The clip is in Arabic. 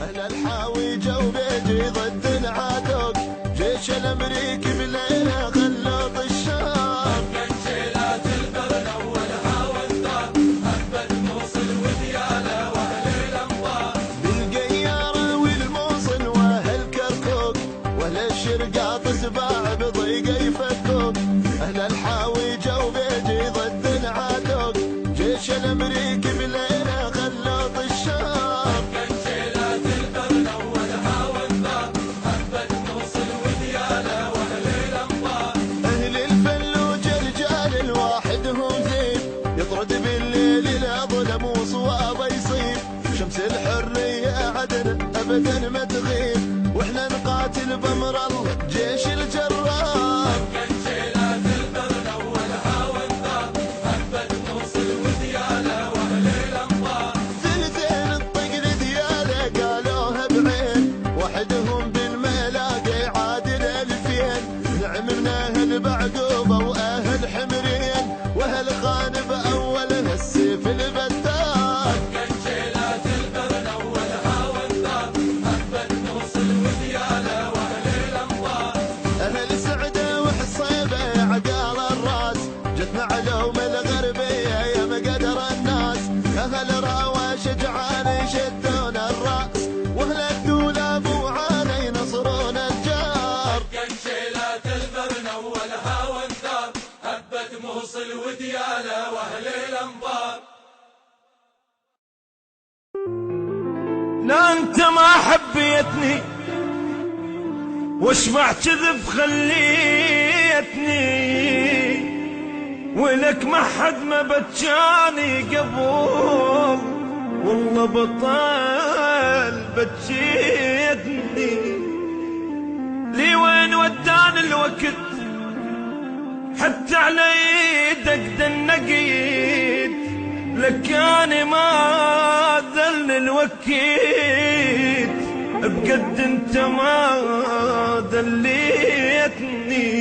اهل الحاوي جو بيجي ضد العدو، جيش الامريكي بليله خلوا طشاق. شيلات البر اولها وانذار، اهبل موصل ودياله واهل الانبار. بالقياره والموصل واهل كركوك، واهل الشرقاط سباع بضيق يفكوك. اهل الحاوي جو بيجي ضد العدو، جيش الامريكي بليله خلوا طشاق. شيلات البر اولها وانذار، اهبل موصل ودياله واهل الانبار. اهل الفلوج رجال الواحدهم زين، يطرد بالليل الاظلم وصوابه يصيب. شمس الحريه عدن ابدا ما تغيب، واحنا نقاتل بامر الله جيش الجرار. شيلات البر اولها وانذار، اهبل موصل ودياله واهل الانبار. ثلثين الطقل دياله قالوها بعين، وحدهم بالملاقي عادل 2000. نعم من اهل بعقوبه واهل حمرين، واهل خانب اولها السيف البتار. شيلات البر اولها وانذار، اهبل موصل ودياله واهل الانبار. اهل سعده وحصيبه يا عقال الراس، جتنا علوم الغربيه يا مقدر الناس. اهل راوى شجعان يشدون الراس، واهل الدولاب وعانى ينصرون الجار. شيلات البر اولها وانذار، هبت موصل ودياله واهل الانبار. لا انت ما حبيتني واشبع كذب خليتني، ولك ما حد ما بتجاني قبل، والله بطل بتجيتني. لي وين وداني الوقت حتى على يدك دنقيت، لكاني ما ذل الوكيت، بقد انت ما ذليتني.